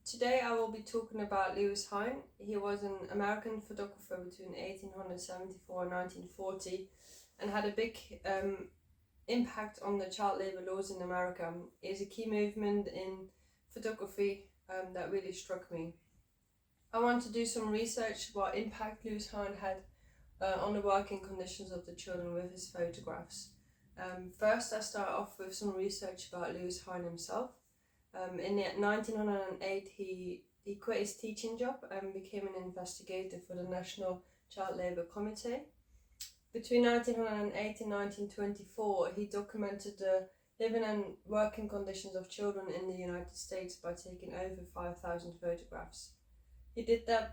Today I will be talking about Lewis Hine. He was an American photographer between 1874 and 1940 and had a big impact on the child labour laws in America. It is a key movement in photography that really struck me. I want to do some research what impact Lewis Hine had on the working conditions of the children with his photographs. First, I start off with some research about Lewis Hine himself. In 1908, he quit his teaching job and became an investigator for the National Child Labour Committee. Between 1908 and 1924, he documented the living and working conditions of children in the United States by taking over 5,000 photographs. He did that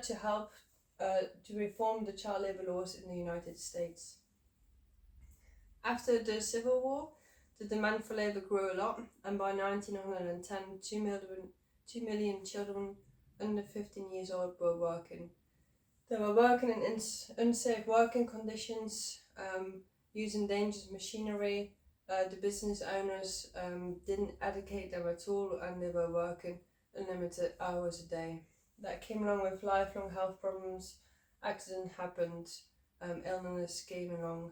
to help to reform the child labour laws in the United States. After the Civil War, the demand for labour grew a lot, and by 1910, 2 million children under 15 years old were working. They were working in unsafe working conditions, using dangerous machinery. The business owners didn't educate them at all, and they were working unlimited hours a day. That came along with lifelong health problems. Accident happened, illness came along.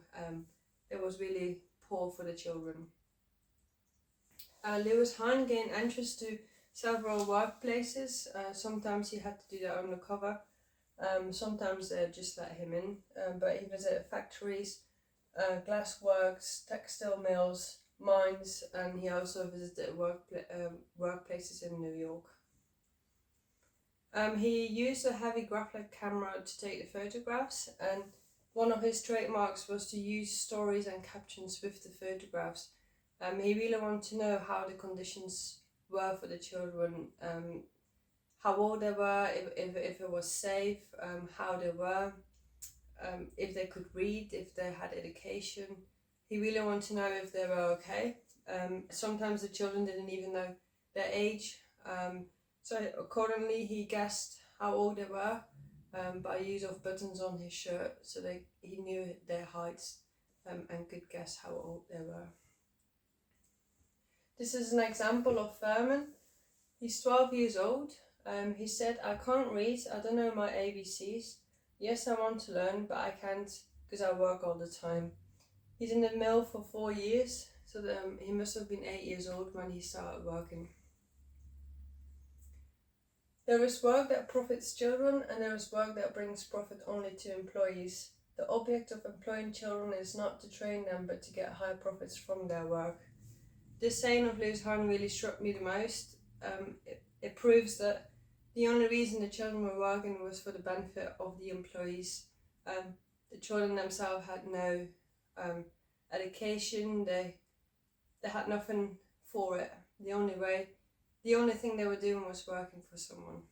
It was really poor for the children. Lewis Hine gained entrance to several workplaces. Sometimes he had to do that undercover. Sometimes they just let him in. But he visited factories, glass works, textile mills, mines, and he also visited workplaces in New York. He used a heavy graphite camera to take the photographs, and one of his trademarks was to use stories and captions with the photographs. He really wanted to know how the conditions were for the children, how old they were, if it was safe, how they were, if they could read, if they had education. He really wanted to know if they were okay. Sometimes the children didn't even know their age. So accordingly, he guessed how old they were by use of buttons on his shirt, so he knew their heights and could guess how old they were. This is an example of Furman. He's 12 years old. He said, "I can't read, I don't know my ABCs. Yes, I want to learn, but I can't because I work all the time." He's in the mill for 4 years, so he must have been 8 years old when he started working. There is work that profits children, and there is work that brings profit only to employees. The object of employing children is not to train them, but to get high profits from their work. This saying of Lewis Hine really struck me the most. It proves that the only reason the children were working was for the benefit of the employees. The children themselves had no education. They had nothing for it. The only thing they were doing was working for someone.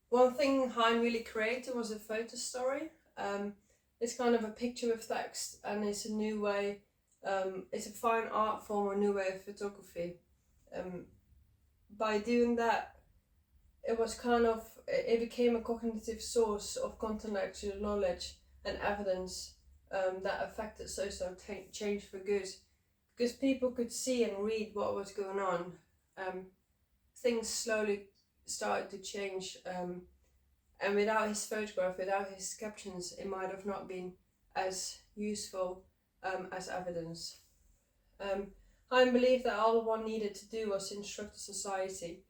One thing Hine really created was a photo story. It's kind of a picture with text, and it's a new way, it's a fine art form, a new way of photography. By doing that, it became a cognitive source of intellectual knowledge and evidence that affected social change for good. Because people could see and read what was going on, things slowly started to change. And without his photograph, without his captions, it might have not been as useful as evidence. Hine believed that all one needed to do was instruct the society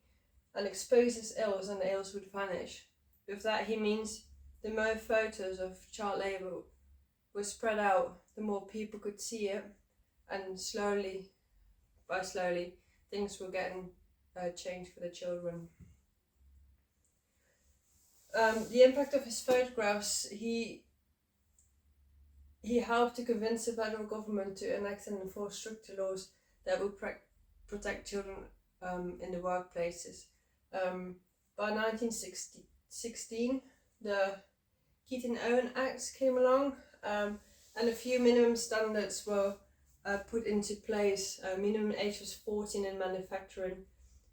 and expose its ills, and the ills would vanish. With that, he means the more photos of child labour were spread out, the more people could see it, and slowly, things were getting changed for the children. The impact of his photographs, he helped to convince the federal government to enact and enforce stricter laws that would protect children in the workplaces. By 1916, the Keating-Owen Acts came along, and a few minimum standards were put into place. Minimum age was 14 in manufacturing,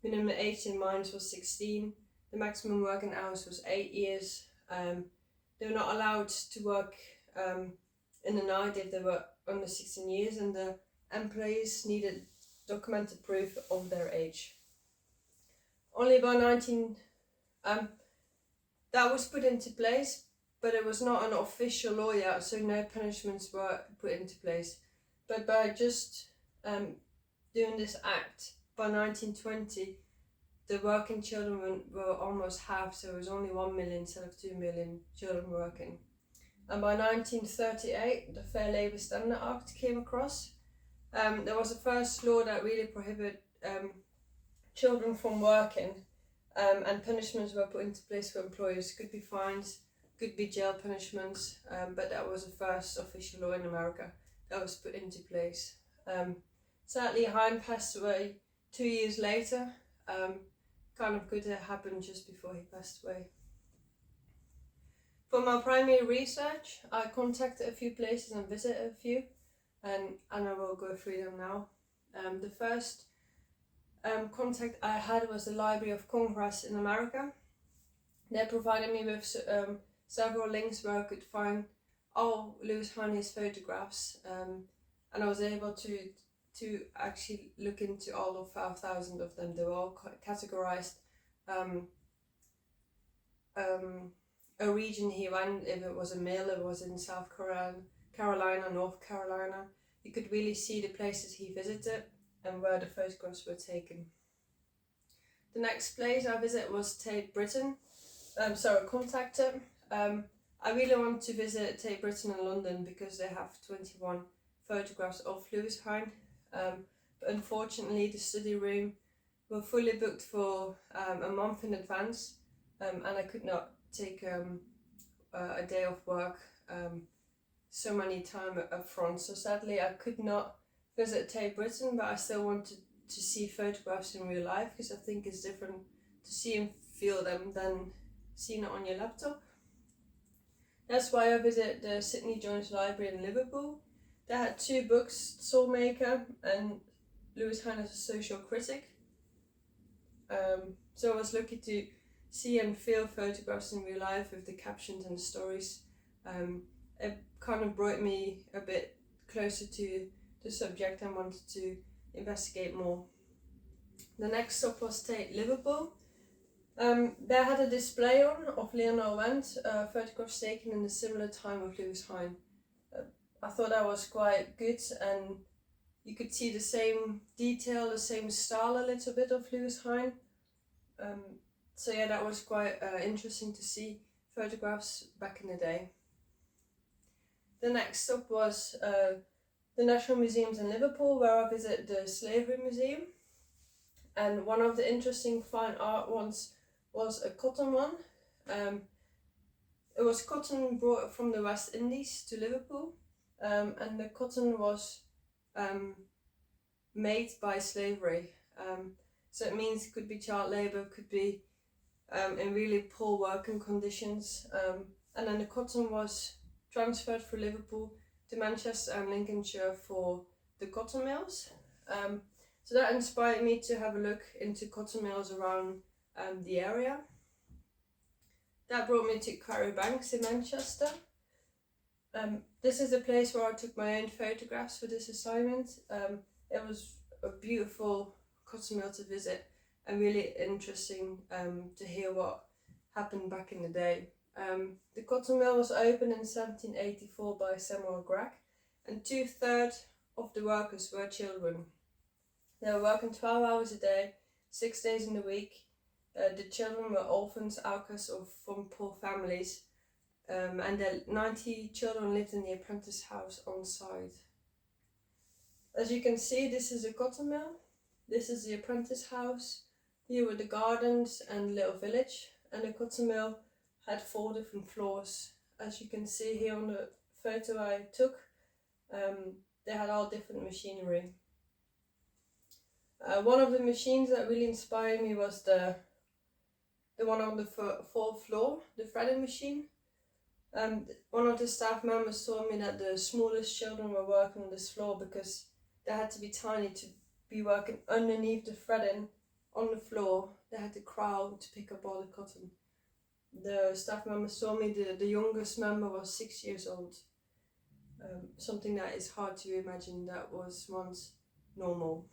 minimum age in mines was 16, the maximum working hours was 8 years. They were not allowed to work in the night if they were under 16 years, and the employees needed documented proof of their age. Only by that was put into place, but it was not an official law yet, so no punishments were put into place. But by just doing this act, by 1920, the working children were almost half, so it was only 1 million instead of 2 million children working. And by 1938, the Fair Labour Standard Act came across. There was the first law that really prohibited children from working, and punishments were put into place for employers. Could be fines, could be jail punishments, but that was the first official law in America that was put into place. Sadly, Hine passed away 2 years later. Kind of could have happened just before he passed away. For my primary research, I contacted a few places and visited a few, and I will go through them now. The first contact I had was the Library of Congress in America. They provided me with several links where I could find all Lewis Hine's photographs, and I was able to actually look into all of 5,000 of them. They were all categorized a region he went. If it was a male, it was in South Carolina, North Carolina. You could really see the places he visited and where the photographs were taken. The next place I visited was Tate Britain. Contacted. I really want to visit Tate Britain in London because they have 21 photographs of Lewis Hine. But unfortunately, the study room were fully booked for a month in advance, and I could not take a day off work so many time up front. So sadly, I could not visit Tate Britain, but I still wanted to see photographs in real life because I think it's different to see and feel them than seeing it on your laptop. That's why I visited the Sidney Jones Library in Liverpool. They had 2 books, Soulmaker and Lewis Hine as a Social Critic. So I was lucky to see and feel photographs in real life with the captions and the stories. It kind of brought me a bit closer to the subject and wanted to investigate more. The next stop was Tate Liverpool. They had a display on of Leonor Wendt, photographs taken in a similar time of Lewis Hine. I thought that was quite good, and you could see the same detail, the same style a little bit of Lewis Hine. So yeah, that was quite interesting to see photographs back in the day. The next stop was the National Museums in Liverpool, where I visited the Slavery Museum. And one of the interesting fine art ones was a cotton one. It was cotton brought from the West Indies to Liverpool, and the cotton was made by slavery. So it means it could be child labour, could be in really poor working conditions. And then the cotton was transferred from Liverpool to Manchester and Lincolnshire for the cotton mills. So that inspired me to have a look into cotton mills around the area. That brought me to Quarry Banks in Manchester. This is a place where I took my own photographs for this assignment. It was a beautiful cotton mill to visit and really interesting to hear what happened back in the day. The cotton mill was opened in 1784 by Samuel Gragg, and 2/3 of the workers were children. They were working 12 hours a day, 6 days in the week. The children were orphans, outcasts from poor families, and 90 children lived in the apprentice house on site. As you can see, this is a cotton mill. This is the apprentice house. Here were the gardens and little village, and the cotton mill had 4 different floors. As you can see here on the photo I took, they had all different machinery. One of the machines that really inspired me was the one on the 4th floor, the threading machine. One of the staff members told me that the smallest children were working on this floor because they had to be tiny to be working underneath the threading on the floor. They had to crawl to pick up all the cotton. The staff members told me the youngest member was 6 years old. Something that is hard to imagine that was once normal.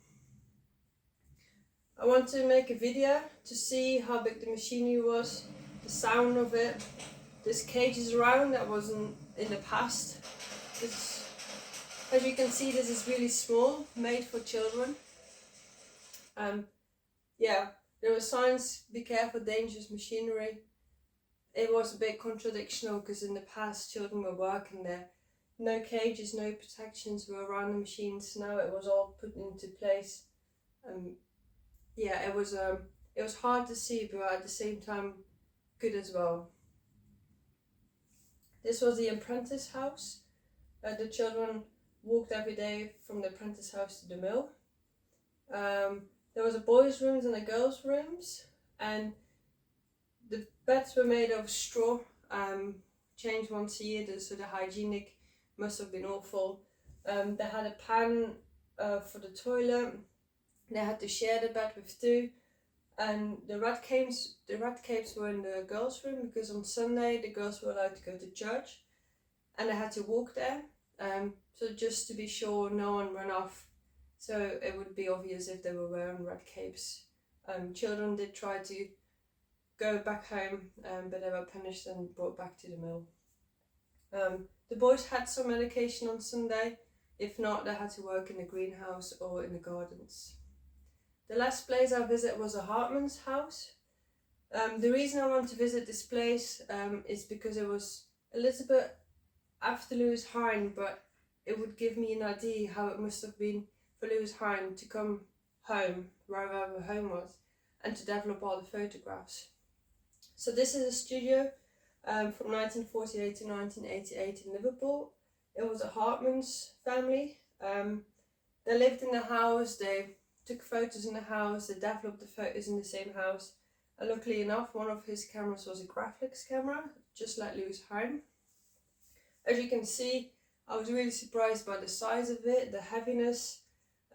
I want to make a video to see how big the machinery was, the sound of it. This cage is around that wasn't in the past. This, as you can see, this is really small, made for children. Yeah, there were signs, be careful, dangerous machinery. It was a bit contradictional because in the past children were working there. No cages, no protections were around the machines. Now it was all put into place. Yeah, it was hard to see, but at the same time good as well. This was the apprentice house. The children walked every day from the apprentice house to the mill. There was a boys' rooms and a girls' rooms, and the beds were made of straw, changed once a year, so the hygienic must have been awful. They had a pan for the toilet. They had to share the bed with two, and the rat caves were in the girls' room because on Sunday the girls were allowed to go to church, and they had to walk there. So just to be sure no one ran off, so it would be obvious if they were wearing rat capes. Children did try to go back home, but they were punished and brought back to the mill. The boys had some medication on Sunday. If not, they had to work in the greenhouse or in the gardens. The last place I visited was a Hartman's house. The reason I want to visit this place is because it was a little bit after Lewis Hine, but it would give me an idea how it must have been for Lewis Hine to come home, wherever home was, and to develop all the photographs. So this is a studio from 1948 to 1988 in Liverpool. It was a Hartman's family. They lived in the house, they took photos in the house, they developed the photos in the same house. And luckily enough, one of his cameras was a Graflex camera, just like Lewis Hine. As you can see, I was really surprised by the size of it, the heaviness.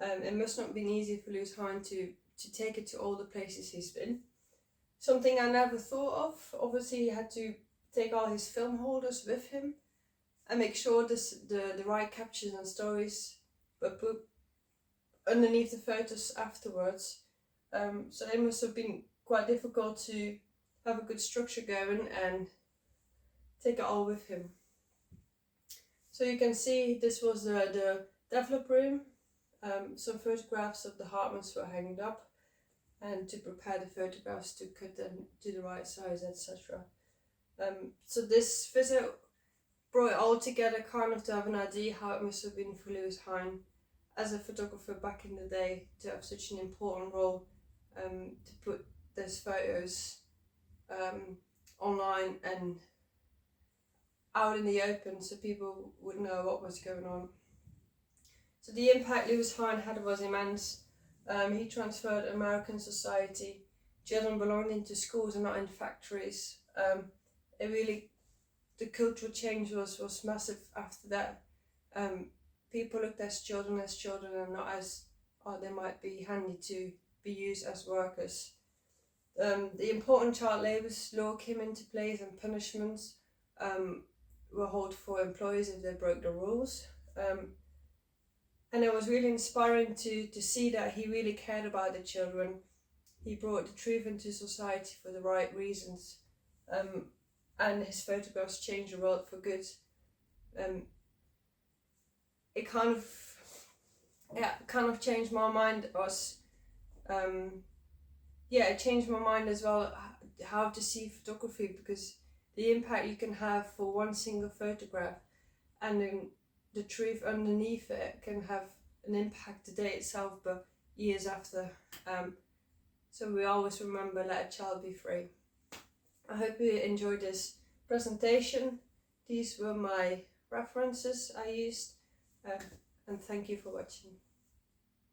It must not have been easy for Lewis Hine to take it to all the places he's been. Something I never thought of, obviously he had to take all his film holders with him and make sure the right captions and stories were put underneath the photos afterwards. So it must have been quite difficult to have a good structure going and take it all with him. So you can see this was the develop room. Some photographs of the Hartmans were hanged up, and to prepare the photographs to cut them to the right size, etc. So this visit brought it all together, kind of to have an idea how it must have been for Lewis Hine as a photographer back in the day, to have such an important role, to put those photos online and out in the open so people would know what was going on. So the impact Lewis Hine had was immense. He transferred American society. Children belonged into schools and not in factories. The cultural change was massive after that. People looked at children and not as, they might be handy to be used as workers. The important child labour law came into place, and punishments were held for employees if they broke the rules. And it was really inspiring to see that he really cared about the children. He brought the truth into society for the right reasons. And his photographs changed the world for good. It kind of changed my mind. It changed my mind as well, how to see photography, because the impact you can have for one single photograph, and then the truth underneath it can have an impact today itself, but years after. So we always remember, let a child be free. I hope you enjoyed this presentation. These were my references I used, and thank you for watching.